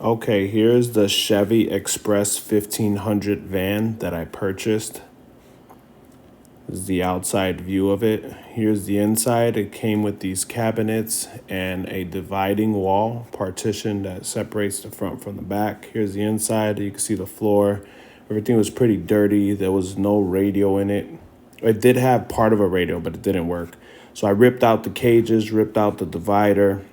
Okay, here's the Chevy Express 1500 van that I purchased. This is the outside view of it. Here's the inside. It came with these cabinets and a dividing wall partition that separates the front from the back. Here's the inside. You can see the floor. Everything was pretty dirty. There was no radio in it. It did have part of a radio, but it didn't work. So I ripped out the cages, ripped out the divider,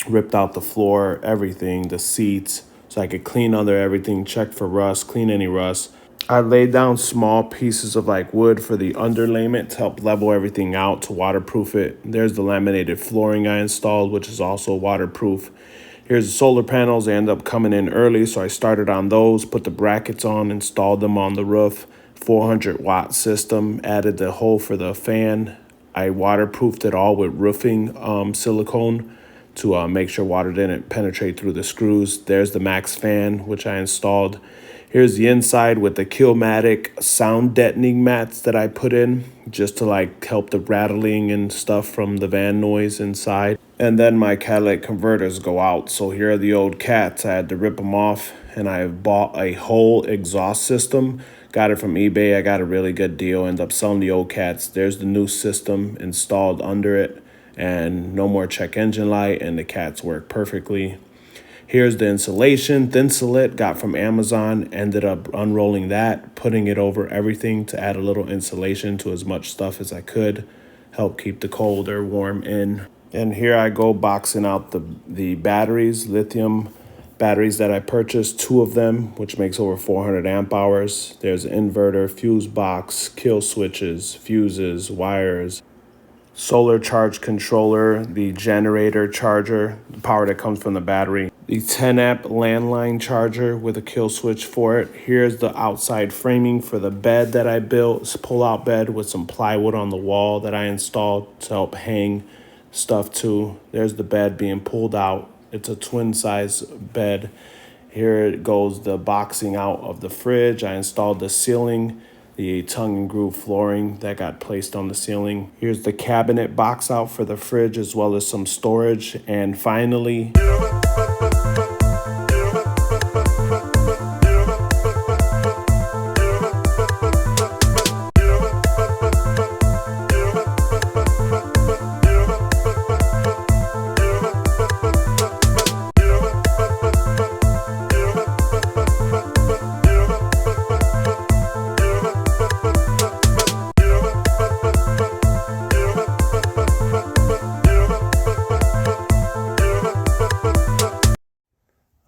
ripped out the floor, everything, the seats, so I could clean under everything, check for rust, clean any rust. I laid down small pieces of like wood for the underlayment to help level everything out to waterproof it. There's the laminated flooring I installed, which is also waterproof. Here's the solar panels. They end up coming in early, so I started on those, put the brackets on, installed them on the roof. 400-watt system, added the hole for the fan. I waterproofed it all with roofing silicone to make sure water didn't penetrate through the screws. There's the max fan, which I installed. Here's the inside with the Killmatic sound deadening mats that I put in just to like help the rattling and stuff from the van noise inside. And then my catalytic converters go out. So here are the old cats. I had to rip them off, and I bought a whole exhaust system. Got it from eBay. I got a really good deal. Ended up selling the old cats. There's the new system installed under it, and no more check engine light, and the cats work perfectly. Here's the insulation, Thinsulate, got from Amazon. Ended up unrolling that, putting it over everything to add a little insulation to as much stuff as I could, help keep the cold or warm in. And here I go boxing out the batteries, lithium batteries that I purchased, 2 of them, which makes over 400 amp hours. There's an inverter, fuse box, kill switches, fuses, wires, solar charge controller, the generator charger, the power that comes from the battery, the 10 amp landline charger with a kill switch for it. Here's the outside framing for the bed that I built. It's a pull-out bed with some plywood on the wall that I installed to help hang stuff to. There's the bed being pulled out. It's a twin size bed. Here it goes, the boxing out of the fridge. I installed the ceiling, the tongue and groove flooring that got placed on the ceiling. Here's the cabinet box out for the fridge, as well as some storage. And finally,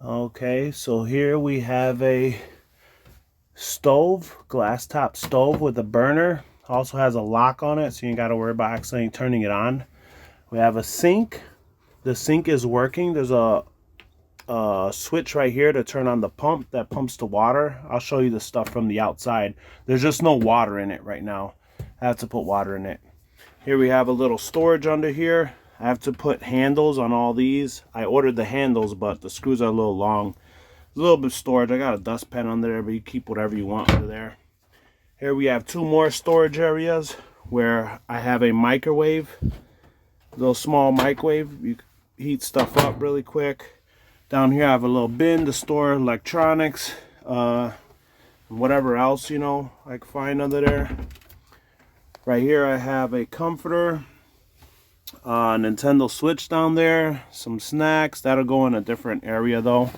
okay, so here we have a stove, glass top stove with a burner. Also has a lock on it, so you ain't got to worry about accidentally turning it on. We have a sink. The sink is working. There's a switch right here to turn on the pump that pumps the water. I'll show you the stuff from the outside. There's just no water in it right now. I have to put water in it. Here we have a little storage under here. I have to put handles on all these. I ordered the handles, but the screws are a little long. There's a little bit of storage. I got a dustpan under there, but you keep whatever you want under there. Here we have 2 more storage areas where I have a microwave, a little small microwave. You heat stuff up really quick. Down here I have a little bin to store electronics, whatever else, you know, I can find under there. Right here I have a comforter, Nintendo Switch down there, some snacks. That'll go in a different area though.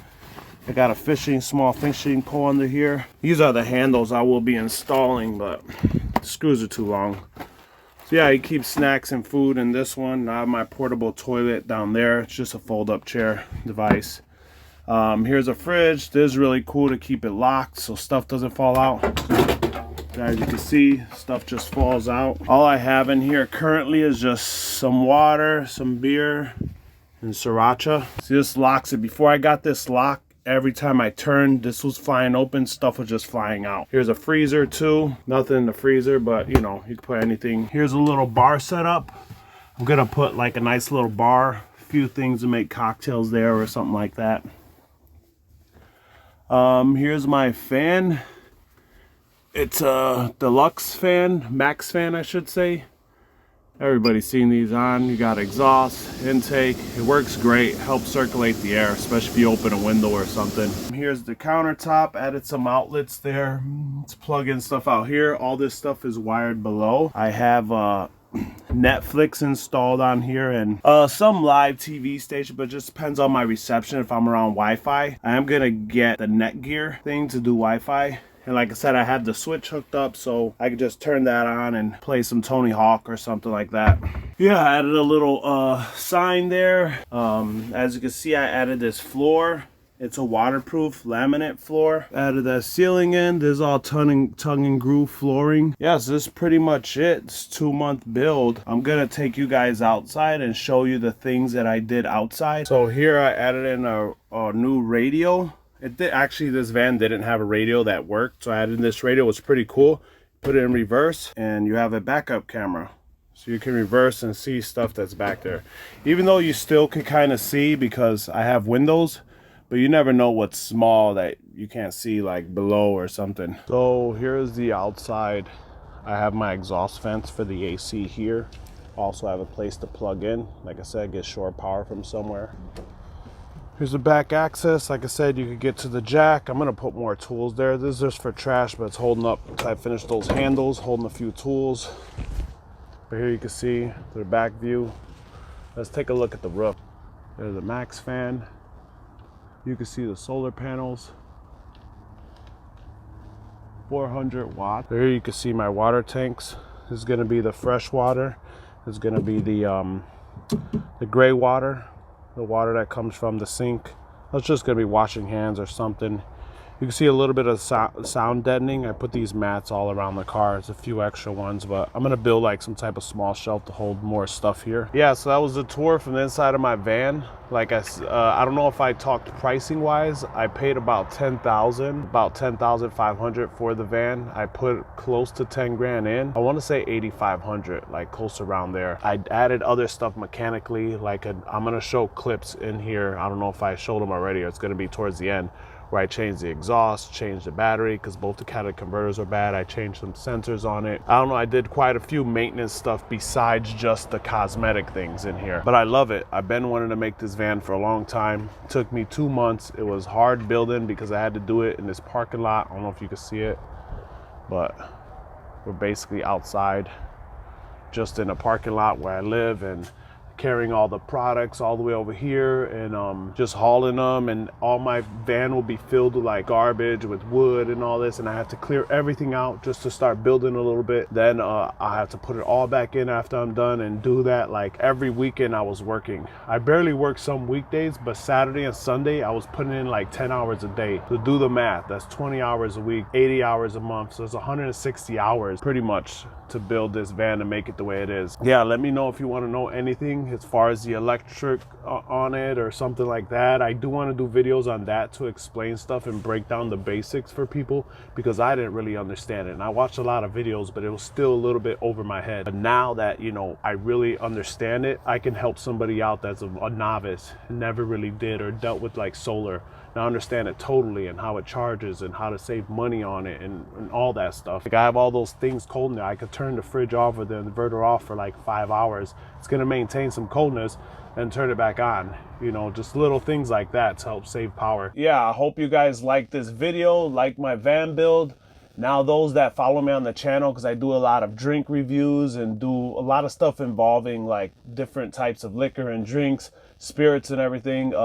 I got a small fishing pole under here. These are the handles I will be installing, but the screws are too long. So yeah, you keep snacks and food in this one. I have my portable toilet down there. It's just a fold-up chair device. Here's a fridge. This is really cool to keep it locked so stuff doesn't fall out. As you can see, stuff just falls out. All I have in here currently is just some water, some beer, and sriracha. See, this locks it. Before I got this lock, every time I turned, this was flying open, stuff was just flying out. Here's a freezer too. Nothing in the freezer, but you know, you can put anything. Here's a little bar setup. I'm gonna put like a nice little bar, a few things to make cocktails there or something like that. Here's my fan. It's a deluxe fan, max fan I should say. Everybody's seen these on. You got exhaust, intake. It works great. Helps circulate the air, especially if you open a window or something. Here's the countertop. Added some outlets there. Let's plug in stuff out here. All this stuff is wired below. I have Netflix installed on here and some live TV station, but it just depends on my reception if I'm around Wi-Fi. I am gonna get the Netgear thing to do Wi-Fi. And like I said, I had the switch hooked up so I could just turn that on and play some Tony Hawk or something like that. Yeah, I added a little sign there. As you can see, I added this floor. It's a waterproof laminate floor. Added that ceiling in. This is all tongue and groove flooring. Yeah, so this is pretty much it. It's a 2-month build. I'm gonna take you guys outside and show you the things that I did outside. So here I added in a new radio. Actually, this van didn't have a radio that worked, so I added this radio. It was pretty cool. Put it in reverse and you have a backup camera, so you can reverse and see stuff that's back there, even though you still can kind of see because I have windows, but you never know what's small that you can't see, like below or something. So here's the outside. I have my exhaust vents for the AC here. Also have a place to plug in. Like I said, get shore power from somewhere. Here's the back access. Like I said, you could get to the jack. I'm gonna put more tools there. This is just for trash, but it's holding up until I finish those handles, holding a few tools. But here you can see the back view. Let's take a look at the roof. There's a max fan. You can see the solar panels. 400 watts. There you can see my water tanks. This is gonna be the fresh water. This is gonna be the gray water. The water that comes from the sink. That's just gonna be washing hands or something. You can see a little bit of sound deadening. I put these mats all around the car. It's a few extra ones, but I'm gonna build like some type of small shelf to hold more stuff here. Yeah, so that was the tour from the inside of my van. Like I don't know if I talked pricing wise. I paid about $10,500 for the van. I put close to 10 grand in. I want to say 8,500, like close around there. I added other stuff mechanically. I'm gonna show clips in here. I don't know if I showed them already, or it's gonna be towards the end, where I changed the exhaust, changed the battery because both the catalytic converters are bad. I changed some sensors on it. I don't know, I did quite a few maintenance stuff besides just the cosmetic things in here. But I love it. I've been wanting to make this van for a long time. It took me 2 months. It was hard building because I had to do it in this parking lot. I don't know if you can see it, but we're basically outside just in a parking lot where I live, and carrying all the products all the way over here and just hauling them, and all my van will be filled with like garbage with wood and all this, and I have to clear everything out just to start building a little bit. Then I have to put it all back in after I'm done and do that. Like every weekend I was working. I barely work some weekdays, but Saturday and Sunday I was putting in like 10 hours a day. To do the math, that's 20 hours a week, 80 hours a month, so it's 160 hours pretty much to build this van and make it the way it is. Yeah, let me know if you want to know anything as far as the electric on it or something like that. I do want to do videos on that to explain stuff and break down the basics for people, because I didn't really understand it, and I watched a lot of videos, but it was still a little bit over my head. But now that, you know, I really understand it, I can help somebody out that's a novice, never really did or dealt with like solar. Now I understand it totally, and how it charges and how to save money on it and all that stuff. Like I have all those things cold in there. I could turn the fridge off or the inverter off for like 5 hours. It's gonna maintain some coldness and turn it back on. You know, just little things like that to help save power. Yeah, I hope you guys like this video, like my van build. Now those that follow me on the channel, because I do a lot of drink reviews and do a lot of stuff involving like different types of liquor and drinks, spirits and everything,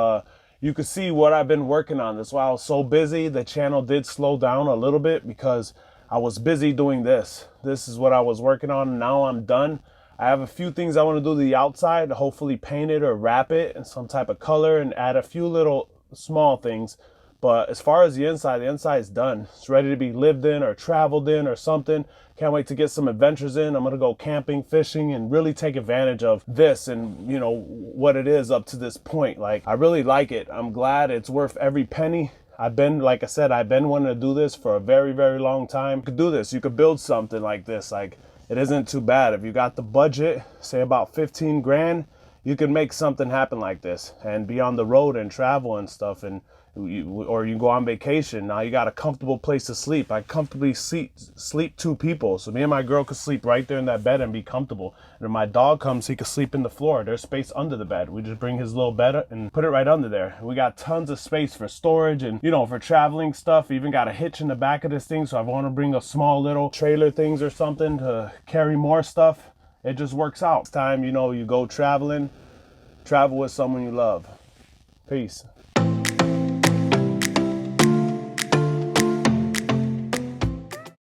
you can see what I've been working on. That's why I was so busy. The channel did slow down a little bit because I was busy doing this. This is what I was working on. Now I'm done. I have a few things I want to do to the outside, hopefully paint it or wrap it in some type of color and add a few little small things. But as far as the inside is done. It's ready to be lived in or traveled in or something. Can't wait to get some adventures in. I'm gonna go camping, fishing, and really take advantage of this and, you know, what it is up to this point. Like, I really like it. I'm glad it's worth every penny. Like I said, I've been wanting to do this for a very, very long time. You could do this. You could build something like this. Like, it isn't too bad. If you got the budget, say about 15 grand, you can make something happen like this and be on the road and travel and stuff, and or you go on vacation. Now you got a comfortable place to sleep. I comfortably sleep 2 people, so me and my girl could sleep right there in that bed and be comfortable. And if my dog comes, he could sleep in the floor. There's space under the bed. We just bring his little bed and put it right under there. We got tons of space for storage and, you know, for traveling stuff. We even got a hitch in the back of this thing, so if I want to bring a small little trailer things or something to carry more stuff, it just works out. It's time, you know, you go traveling, travel with someone you love. Peace.